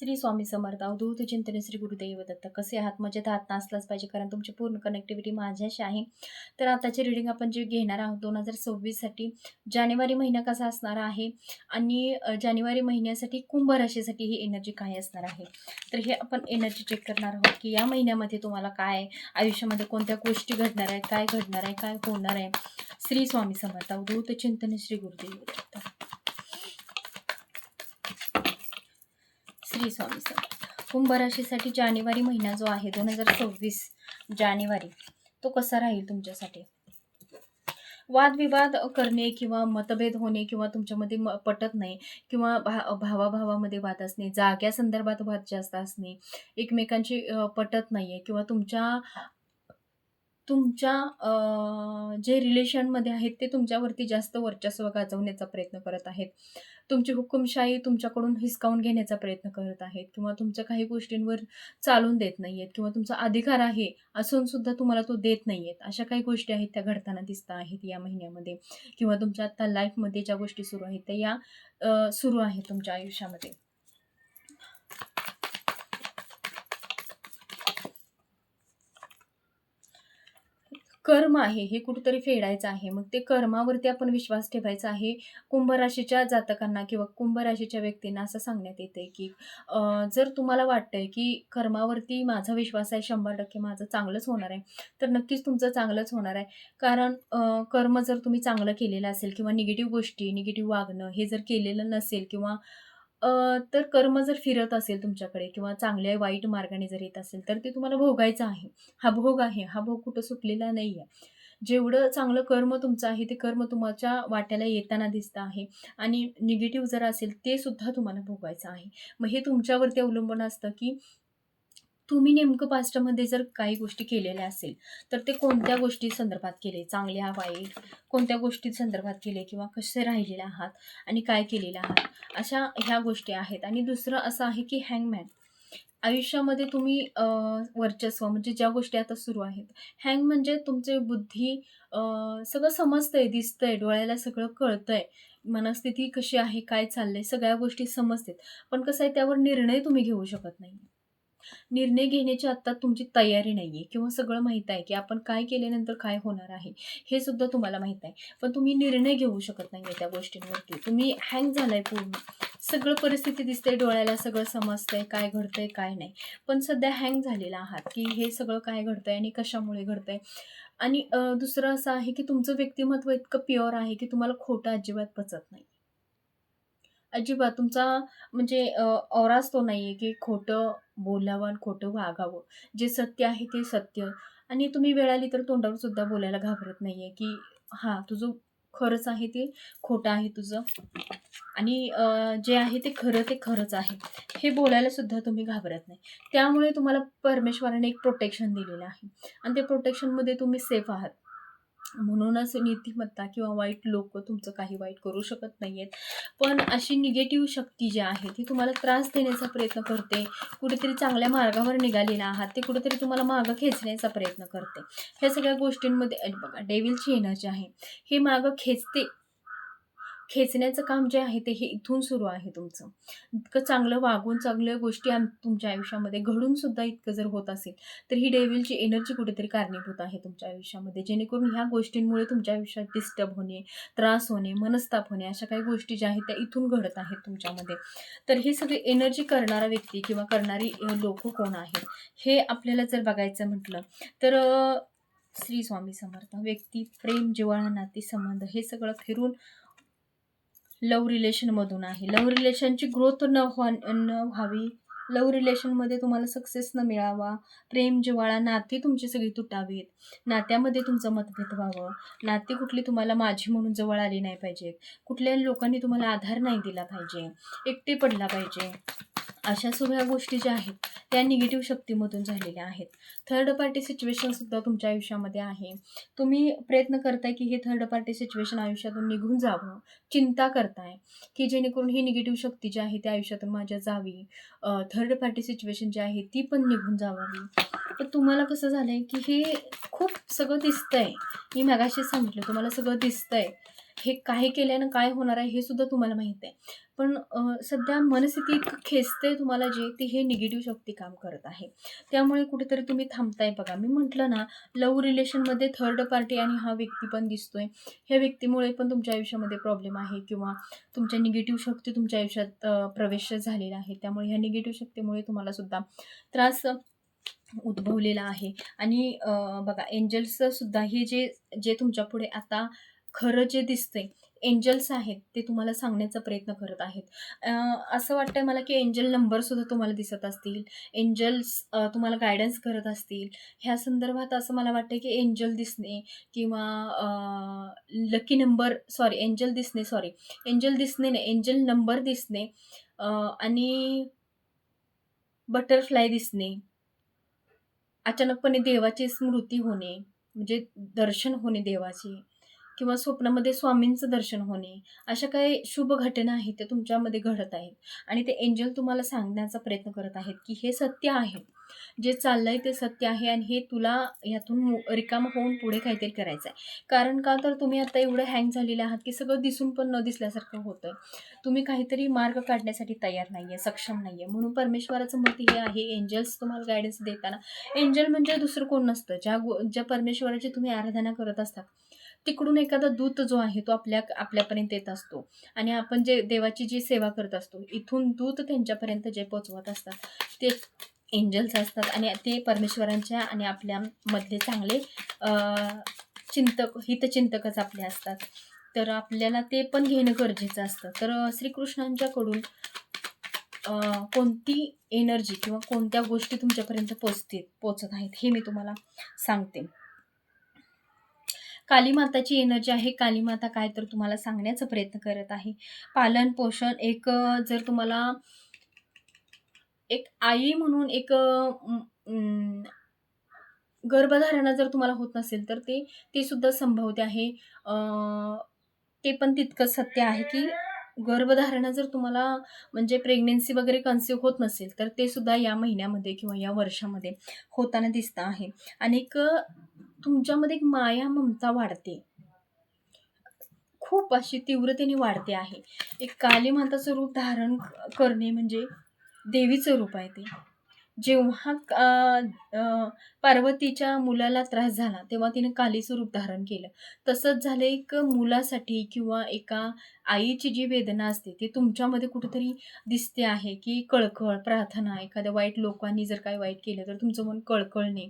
श्री स्वामी समर्थ अवधूत चिंतन श्री गुरुदेव दत्त. कसे आहात? मजेत आहात ना? असलाच पाहिजे, कारण तुमची पूर्ण कनेक्टिव्हिटी माझ्याशी आहे. तर आताची रीडिंग आपण जे घेणार आहोत 2026 साठी जानेवारी महिना कसा असणार आहे आणि जानेवारी महिन्यासाठी कुंभ राशीसाठी ही एनर्जी काय असणार आहे. तर हे आपण एनर्जी चेक करणार आहोत की या महिन्यामध्ये तुम्हाला काय आयुष्यामध्ये कोणत्या गोष्टी घडणार आहेत, काय घडणार आहे, काय होणार आहे. श्री स्वामी समर्थ अवधूत चिंतन श्री गुरुदेव दत्त. श्री स्वामी समर्थ. कुंभ राशीसाठी जानेवारी महिना जो आहे 2026 जानेवारी, तो कसा राहील तुमच्यासाठी. वादविवाद करणे किंवा मतभेद होणे किंवा तुमच्यामध्ये पटत नाही किंवा भावाभावामध्ये वाद असणे, जाग्या संदर्भात वाद जास्त असणे, एकमेकांची पटत नाहीये किंवा तुमच्या तुमच्या जे रिलेशनमध्ये आहेत ते तुमच्यावरती जास्त वर्चस्व गाजवण्याचा प्रयत्न करत आहेत. तुमची हुकुमशाही तुमच्याकडून हिसकावून घेण्याचा प्रयत्न करत आहेत किंवा तुमच्या काही गोष्टींवर चालून देत नाहीयेत किंवा तुमचा अधिकार आहे असून सुद्धा तुम्हाला तो देत नाहीयेत. अशा काही गोष्टी आहेत त्या घडताना दिसत आहेत या महिन्यामध्ये किंवा तुमच्या आता लाईफमध्ये ज्या गोष्टी सुरू आहेत त्या या सुरू आहेत तुमच्या आयुष्यामध्ये. कर्म आहे हे कुठेतरी फेडायचं आहे. मग ते कर्मावरती आपण विश्वास ठेवायचा आहे. कुंभ राशीच्या जातकांना किंवा कुंभ राशीच्या व्यक्तींना असं सांगण्यात येतंय की जर तुम्हाला वाटतंय की कर्मावरती माझा विश्वास आहे, 100% माझं चांगलंच होणार आहे, तर नक्कीच तुमचं चांगलंच होणार आहे. कारण कर्म जर तुम्ही चांगलं केलेलं असेल किंवा निगेटिव्ह गोष्टी, निगेटिव्ह वागणं हे जर केलेलं नसेल किंवा तर कर्म जर फिरत असेल तुमच्याकडे किंवा चांगल्या वाईट मार्गाने जर येत असेल तर ते तुम्हाला भोगायचं आहे. हा भोग आहे, हा भोग कुठं सुटलेला नाही आहे. जेवढं चांगलं कर्म तुमचं आहे ते कर्म तुमच्या वाट्याला येताना दिसतं आहे आणि निगेटिव्ह जर असेल ते सुद्धा तुम्हाला भोगायचं आहे. मग हे तुमच्यावरती अवलंबून असतं की तुम्ही नेमकं पास्टमध्ये जर काही गोष्टी केलेल्या असेल तर ते कोणत्या गोष्टी संदर्भात केले, चांगल्या वाईट कोणत्या गोष्टी संदर्भात केले किंवा कसे राहिलेले आहात आणि काय केलेलं आहात, अशा ह्या गोष्टी आहेत. आणि दुसरं असं आहे की हँगमॅन आयुष्यामध्ये तुम्ही वर्चस्व म्हणजे ज्या गोष्टी आता सुरू आहेत. हँग म्हणजे तुमची बुद्धी सगळं समजतंय, दिसतंय, डोळ्याला सगळं कळतंय. मनस्थिती कशी आहे, काय चाललंय, सगळ्या गोष्टी समजतात. पण कसं आहे त्यावर निर्णय तुम्ही घेऊ शकत नाही. निर्णय घेण्याची आत्ता तुमची तयारी नाहीये किंवा सगळं माहीत आहे की आपण काय केल्यानंतर काय होणार आहे हे सुद्धा तुम्हाला माहीत आहे. पण तुम्ही निर्णय घेऊ शकत नाहीये त्या गोष्टींवरती. तुम्ही हँग झालाय पूर्ण. सगळं परिस्थिती दिसते डोळ्याला, सगळं समजतंय काय घडतंय काय नाही. पण सध्या हँग झालेला आहात की हे सगळं काय घडतंय आणि कशामुळे घडतंय. आणि दुसरं असं आहे की तुमचं व्यक्तिमत्व इतकं प्युअर आहे की तुम्हाला खोटं अजिबात पचत नाही. अजिबात तुमचा म्हणजे औराच तो नाहीये की खोटं बोलावं आणि खोटं वागावं. जे सत्य आहे ते सत्य. आणि तुम्ही वेळ आली तर तोंडावर सुद्धा बोलायला घाबरत नाहीये की हां, तुझं खरंच आहे ते खोटं आहे तुझं आणि जे आहे ते खरं ते खरंच आहे. हे बोलायला सुद्धा तुम्ही घाबरत नाही. त्यामुळे तुम्हाला परमेश्वराने एक प्रोटेक्शन दिलेलं आहे आणि ते प्रोटेक्शनमध्ये तुम्ही सेफ आहात. म्हणूनच नीतिमत्ता किंवा वाईट लोक तुमचं काही वाईट करू शकत नाहीयेत. पण अशी निगेटिव्ह शक्ती जी आहे ती तुम्हाला त्रास देण्याचा प्रयत्न करते. कुठेतरी चांगल्या मार्गावर निघालेला आहात ते कुठेतरी तुम्हाला मागं खेचण्याचा प्रयत्न करते. ह्या सगळ्या गोष्टींमध्ये बघा डेव्हिलची एनर्जी आहे. हे मागं खेचण्याचं काम जे आहे ते हे इथून सुरू आहे तुमचं. इतकं चांगलं वागून चांगल्या गोष्टी तुमच्या आयुष्यामध्ये घडून सुद्धा इतकं जर होत असेल तर ही डेव्हिलची एनर्जी कुठेतरी कारणीभूत आहे तुमच्या आयुष्यामध्ये. जेणेकरून ह्या गोष्टींमुळे तुमच्या आयुष्यात डिस्टर्ब होणे, त्रास होणे, मनस्ताप होणे अशा काही गोष्टी ज्या आहेत त्या इथून घडत आहेत तुमच्यामध्ये. तर ही सगळी एनर्जी करणारा व्यक्ती किंवा करणारी लोक कोण आहेत हे आपल्याला जर बघायचं म्हटलं तर श्री स्वामी समर्थ. व्यक्ती, प्रेम, जिव्हाळा, नाती, संबंध हे सगळं फिरून लव्ह रिलेशनमधून आहे. लव्ह रिलेशनची ग्रोथ न व्हावी, लव्ह रिलेशनमध्ये तुम्हाला सक्सेस न मिळावा, प्रेम, जिव्हाळा, नाती तुमची सगळी तुटावीत, नात्यामध्ये तुमचं मतभेद व्हावं, नाती कुठली तुम्हाला माझी म्हणून जवळ आली नाही पाहिजेत, कुठल्याही लोकांनी तुम्हाला आधार नाही दिला पाहिजे, एकटे पडला पाहिजे. अशा सगळ्या गोष्टी ज्या आहेत त्या निगेटिव्ह शक्तीमधून झालेल्या आहेत. थर्ड पार्टी सिच्युएशनसुद्धा तुमच्या आयुष्यामध्ये आहे. तुम्ही प्रयत्न करताय की हे थर्ड पार्टी सिच्युएशन आयुष्यातून निघून जावं. चिंता करताय की जेणेकरून ही निगेटिव्ह शक्ती जी आहे ती आयुष्यातून माझ्या जावी. थर्ड पार्टी सिच्युएशन जी आहे ती पण निघून जावावी. पण तुम्हाला कसं झालंय की हे खूप सगळं दिसतंय. मी मगाशीच सांगितलं तुम्हाला सगळं दिसतंय. हे काय केल्यानं काय होणार आहे हे सुद्धा तुम्हाला माहीत आहे. पण सध्या मनस्थिती इतकं खेचते तुम्हाला जे ते हे निगेटिव्ह शक्ती काम करत आहे. त्यामुळे कुठेतरी तुम्ही थांबताय बघा. मी म्हटलं ना, लव्ह रिलेशनमध्ये थर्ड पार्टी आणि हा व्यक्ती पण दिसतोय. ह्या व्यक्तीमुळे पण तुमच्या आयुष्यामध्ये प्रॉब्लेम आहे किंवा तुमच्या निगेटिव्ह शक्ती तुमच्या आयुष्यात प्रवेश झालेला आहे. त्यामुळे ह्या निगेटिव्ह शक्तीमुळे तुम्हाला सुद्धा त्रास उद्भवलेला आहे. आणि बघा एंजल्सचं सुद्धा हे जे जे तुमच्यापुढे आता खरं जे दिसतंय, एंजल्स आहेत ते तुम्हाला सांगण्याचा प्रयत्न करत आहेत. अ, असं वाटतंय मला की एंजल नंबरसुद्धा तुम्हाला दिसत असतील. एंजल्स तुम्हाला गाईडन्स करत असतील. ह्या संदर्भात असं मला वाटतंय की एंजल दिसणे किंवा लकी नंबर सॉरी एंजल दिसणे सॉरी एंजल दिसणे नाही, एंजल नंबर दिसणे आणि बटरफ्लाय दिसणे, अचानकपणे देवाची स्मृती होणे, म्हणजे दर्शन होणे देवाचे किंवा स्वप्नामध्ये स्वामींचं दर्शन होणे, अशा काही शुभ घटना आहेत त्या तुमच्यामध्ये घडत आहेत आणि ते एंजल तुम्हाला सांगण्याचा प्रयत्न करत आहेत, की हे सत्य आहे. जे चाललंय ते सत्य आहे आणि हे तुला ह्यातून रिकामं होऊन पुढे काहीतरी करायचं आहे. कारण का तर तुम्ही आता एवढं हँग झालेले आहात, की सगळं दिसून पण न दिसल्यासारखं होतंय. तुम्ही काहीतरी मार्ग काढण्यासाठी तयार नाहीये, सक्षम नाहीये. म्हणून परमेश्वराचं मत हे आहे, एंजल्स तुम्हाला गाईडन्स देताना एंजल म्हणजे दुसरं कोण नसतं. ज्या परमेश्वराची तुम्ही आराधना करत असता, तिकडून एखादा दूत जो आहे तो आपल्यापर्यंत येत असतो आणि आपण जे देवाची जी सेवा करत असतो, इथून दूत त्यांच्यापर्यंत जे पोहोचवत असतात, ते एंजल्स असतात आणि ते परमेश्वरांच्या आणि आपल्या मधले चांगले हितचिंतकच आपले असतात. तर आपल्याला ते पण घेणं गरजेचं असतं. तर श्रीकृष्णांच्याकडून कोणती एनर्जी किंवा कोणत्या गोष्टी तुमच्यापर्यंत पोहोचत आहेत हे मी तुम्हाला सांगते. कालीमाताची एनर्जी आहे. कालीमाता काय तर तुम्हाला सांगण्याचा प्रयत्न करत आहे. पालन पोषण जर तुम्हाला एक आई म्हणून गर्भधारणा जर तुम्हाला होत नसेल तर ते सुद्धा संभवते आहे. ते पण तितकंच सत्य आहे की गर्भधारणा जर तुम्हाला म्हणजे प्रेग्नन्सी वगैरे कन्सीव्ह होत नसेल तर ते सुद्धा या महिन्यामध्ये किंवा या वर्षामध्ये होताना दिसतं आहे. आणि तुमच्यामध्ये एक माया ममता वाढते. खूप अशी तीव्रतेने वाढते आहे. एक कालीमाताचं रूप धारण करणे म्हणजे देवीचं रूप आहे ते. जेव्हा पार्वतीच्या मुलाला त्रास झाला, तेव्हा तिने कालीचं रूप धारण केलं. तसंच झालं एक मुलासाठी किंवा एका आईची जी वेदना असते, ती तुमच्यामध्ये कुठेतरी दिसते आहे, की कळकळ, प्रार्थना, एखाद्या वाईट लोकांनी जर काही वाईट केलं, तर तुमचं मन कळकळणे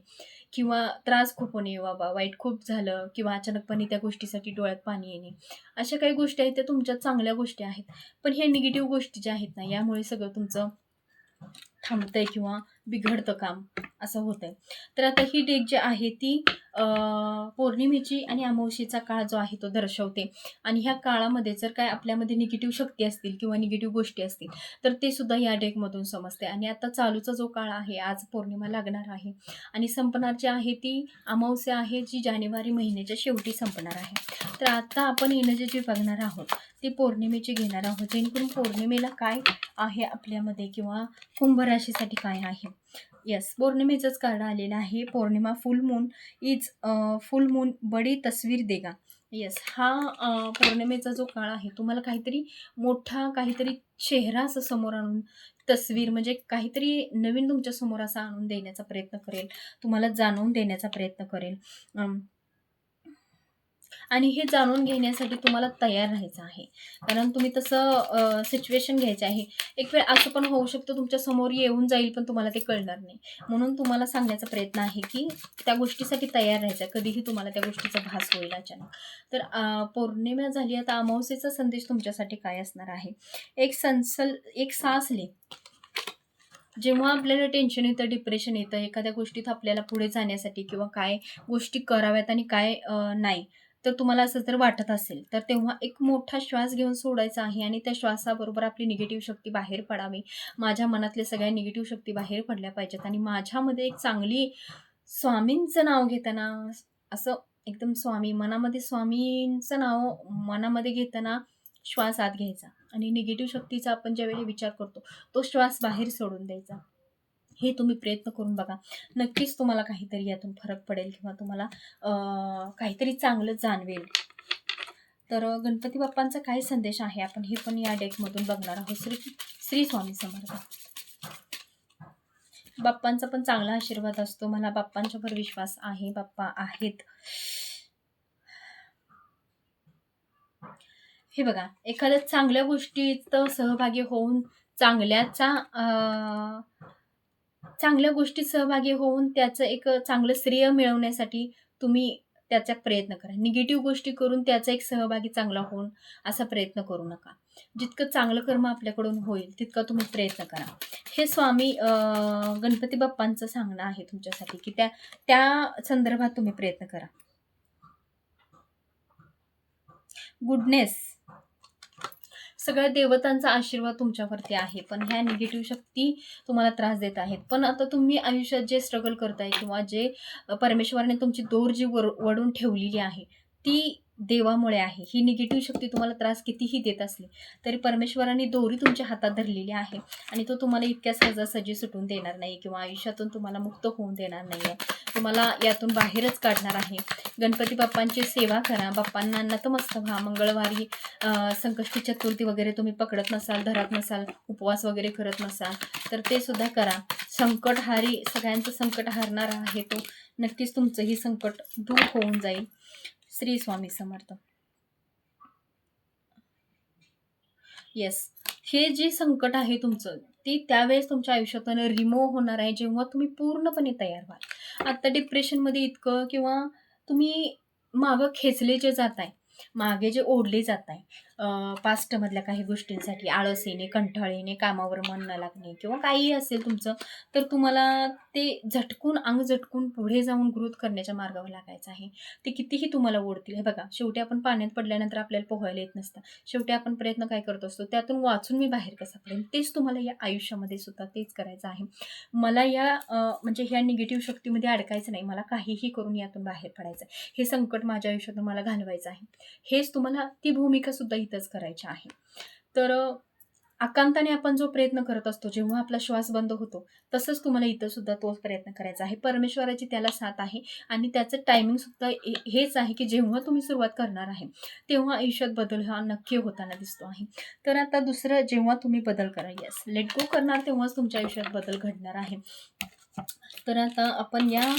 किंवा त्रास खूप होणे, बाबा वाईट खूप झालं किंवा अचानकपणे त्या गोष्टीसाठी डोळ्यात पाणी येणे. अशा काही गोष्टी आहेत, त्या तुमच्या चांगल्या गोष्टी आहेत. पण ह्या निगेटिव्ह गोष्टी ज्या आहेत ना, यामुळे सगळं तुमचं थांबतंय किंवा बिघडतं काम असं होतंय. तर आता ही डेट जी आहे ती पौर्णिमेची आणि अमावस्येचा काळ जो आहे तो दर्शवते आणि ह्या काळामध्ये जर काय आपल्यामध्ये निगेटिव्ह शक्ती असतील किंवा निगेटिव्ह गोष्टी असतील तर ते सुद्धा या डेकमधून समजते. आणि आता चालूचा जो काळ आहे, आज पौर्णिमा लागणार आहे आणि संपणार जी आहे ती अमावस्या आहे, जी जानेवारी महिन्याच्या शेवटी संपणार आहे. तर आता आपण एनर्जी जी बघणार आहोत ती पौर्णिमेची घेणार आहोत, जेणेकरून पौर्णिमेला काय आहे आपल्यामध्ये किंवा कुंभ राशीसाठी काय आहे. येस, पौर्णिमेचंच कार्ड आलेलं आहे. पौर्णिमा फुल मून बडी तस्वीर देगा. येस, हा पौर्णिमेचा जो काळ आहे तुम्हाला काहीतरी मोठा काहीतरी चेहरा असं समोर आणून तस्वीर म्हणजे काहीतरी नवीन तुमच्या समोर असा आणून देण्याचा प्रयत्न करेल, तुम्हाला जाणवून देण्याचा प्रयत्न करेल. आणि हे जाणून घेण्यासाठी तुम्हाला तयार राहायचं आहे. कारण तुम्ही तसं सिच्युएशन घ्यायची आहे. एक वेळ असं पण होऊ शकतं तुमच्या समोर येऊन जाईल पण तुम्हाला ते कळणार नाही. म्हणून तुम्हाला सांगण्याचा प्रयत्न आहे, की त्या गोष्टीसाठी तयार राहायचं आहे. कधीही तुम्हाला त्या गोष्टीचा भास होईल अचानक. तर पौर्णिमा झाली, आता अमावस्येचा संदेश तुमच्यासाठी काय असणार आहे? एक सास ले. जेव्हा आपल्याला टेन्शन येतं, डिप्रेशन येतं, एखाद्या गोष्टीत आपल्याला पुढे जाण्यासाठी किंवा काय गोष्टी कराव्यात आणि काय नाही, तर तुम्हाला असं जर वाटत असेल, तर तेव्हा एक मोठा श्वास घेऊन सोडायचा आहे आणि त्या श्वासाबरोबर आपली निगेटिव्ह शक्ती बाहेर पडावी. माझ्या मनातल्या सगळ्या निगेटिव्ह शक्ती बाहेर पडल्या पाहिजेत आणि माझ्यामध्ये एक चांगली स्वामींचं नाव घेताना असं एकदम मनामध्ये स्वामींचं नाव मनामध्ये घेताना श्वास आत घ्यायचा आणि निगेटिव्ह शक्तीचा आपण ज्यावेळी विचार करतो, तो श्वास बाहेर सोडून द्यायचा. हे तुम्ही प्रयत्न करून बघा. नक्कीच तुम्हाला काहीतरी यातून फरक पडेल किंवा तुम्हाला काहीतरी चांगलं जाणवेल. तर गणपती बाप्पांचा काय संदेश आहे आपण हे पण या डेकमधून बघणार आहोत. श्री स्वामी समर्थ. बाप्पांचा पण चांगला आशीर्वाद असतो. मला बाप्पांच्यावर विश्वास आहे. बाप्पा आहेत. हे बघा, एखाद्या चांगल्या गोष्टीत सहभागी होऊन चांगल्या गोष्टीत सहभागी होऊन त्याचं एक चांगलं श्रेय मिळवण्यासाठी तुम्ही त्याचा प्रयत्न करा. निगेटिव्ह गोष्टी करून त्याचा एक सहभागी चांगला होऊन असा प्रयत्न करू नका. जितकं चांगलं कर्म आपल्याकडून होईल तितका तुम्ही प्रयत्न करा. हे स्वामी गणपती बाप्पांचं सांगणं आहे तुमच्यासाठी की त्या संदर्भात तुम्ही प्रयत्न करा. गुडनेस, सगळ्या देवतांचा आशीर्वाद तुमच्यावरती आहे. पण ह्या निगेटिव्ह शक्ती तुम्हाला त्रास देत आहेत. पण आता तुम्ही आयुष्यात जे स्ट्रगल करताय किंवा जे परमेश्वराने तुमची दोर जी वडून ठेवलेली आहे ती देवामुळे आहे. ही निगेटिव्ह शक्ती तुम्हाला त्रास कितीही देत असली तरी परमेश्वराने दोरी तुमच्या हातात धरलेली आहे आणि तो तुम्हाला इतक्या सहजासहजी सुटून देणार नाही किंवा आयुष्यातून तुम्हाला मुक्त होऊन देणार नाही आहे. तुम्हाला यातून बाहेरच काढणार आहे. गणपती बाप्पांची सेवा करा. बाप्पांना नतमस्तक व्हा. मंगळवारी संकष्टी चतुर्थी वगैरे तुम्ही पकडत नसाल, धरत नसाल, उपवास वगैरे करत नसाल तर ते सुद्धा करा. संकटहारी, सगळ्यांचं संकट हारणारा आहे तो. नक्कीच तुमचंही संकट दूर होऊन जाईल. श्री स्वामी समर्थ. येस, हे जे संकट आहे तुमचं ते त्यावेळेस तुमच्या आयुष्यातून रिमूव्ह होणार आहे जेव्हा तुम्ही पूर्णपणे तयार व्हाल. आता डिप्रेशनमध्ये इतकं किंवा तुम्ही मागं खेचले जे जात आहे, मागे जे ओढले जात आहे पास्टमधल्या काही गोष्टींसाठी, आळस येणे, कंटाळ येणे, कामावर मन न लागणे किंवा काहीही असेल तुमचं, तर तुम्हाला ते अंग झटकून पुढे जाऊन ग्रोथ करण्याच्या मार्गावर लागायचं आहे. ते कितीही तुम्हाला ओढतील. हे बघा, शेवटी आपण पाण्यात पडल्यानंतर आपल्याला पोहायला येत नसतं. शेवटी आपण प्रयत्न काय करत असतो, त्यातून वाचून मी बाहेर कसा पडेन. तेच तुम्हाला या आयुष्यामध्ये सुद्धा तेच करायचं आहे. मला म्हणजे ह्या निगेटिव्ह शक्तीमध्ये अडकायचं नाही. मला काहीही करून यातून बाहेर पडायचं आहे. हे संकट माझ्या आयुष्यातून मला घालवायचं आहे. हेच तुम्हाला ती भूमिका सुद्धा इथंच करायची आहे. तर आकांताने आपण जो प्रयत्न करत असतो, जेव्हा आपला श्वास बंद होतो तसंच तुम्हाला इथं सुद्धा तोच प्रयत्न करायचा आहे. परमेश्वराची त्याला साथ आहे आणि त्याचं टायमिंग सुद्धा हेच आहे की जेव्हा तुम्ही सुरुवात करणार आहे तेव्हा आयुष्यात बदल हा नक्की होताना दिसतो आहे. तर आता दुसरं, जेव्हा तुम्ही बदल करा, येस, लेट गो करणार तेव्हाच तुमच्या आयुष्यात बदल घडणार आहे. तर आता आपण या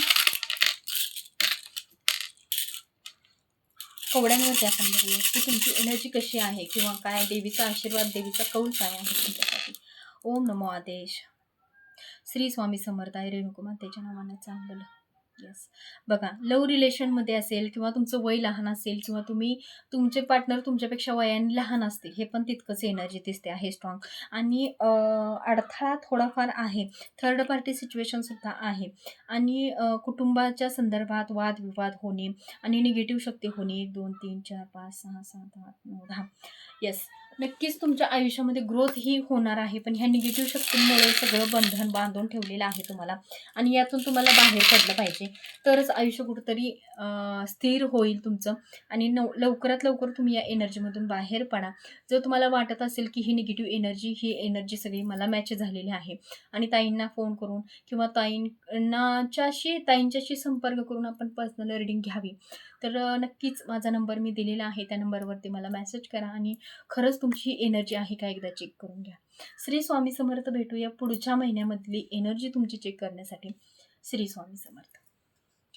कवड्यांवरती आपण बघूया की तुमची एनर्जी कशी आहे किंवा काय देवीचा आशीर्वाद, देवीचा कौल काय आहे तुमच्यासाठी. ओम नमो आदेश. श्री स्वामी समर्थ. आहे रेणुकुमातेच्या नावानं चांगलं. येस, बघा, लव्ह रिलेशनमध्ये असेल किंवा तुमचं वय लहान असेल किंवा तुमचे पार्टनर तुमच्यापेक्षा वयाने लहान असतील, हे पण तितकंच एनर्जी दिसते आहे स्ट्रॉंग. आणि अडथळा थोडाफार आहे, थर्ड पार्टी सिच्युएशनसुद्धा आहे आणि कुटुंबाच्या संदर्भात वादविवाद होणे आणि निगेटिव्ह शक्ती होणे. 1 2 3 4 5 6 7 8 9 10. येस, नक्कीच तुमच्या आयुष्यामध्ये ग्रोथ ही होणार आहे. पण ह्या निगेटिव्ह शक्तींमुळे सगळं बंधन बांधून ठेवलेलं आहे तुम्हाला आणि यातून तुम्हाला बाहेर पडलं पाहिजे. तरच आयुष्य कुठंतरी स्थिर होईल तुमचं आणि लवकरात लवकर तुम्ही या एनर्जीमधून बाहेर पडा. जर तुम्हाला वाटत असेल की ही निगेटिव्ह एनर्जी, ही एनर्जी सगळी मला मॅच झालेली आहे आणि ताईंना फोन करून किंवा ताईंच्याशी संपर्क करून आपण पर्सनल रीडिंग घ्यावी, तर नक्कीच माझा नंबर मी दिलेला आहे. त्या नंबरवरती मला मेसेज करा आणि खरंच तुमची एनर्जी आहे का एकदा चेक करून घ्या. श्री स्वामी समर्थ. भेटूया पुढच्या महिन्यामधली एनर्जी तुमची चेक करण्यासाठी. श्री स्वामी समर्थ.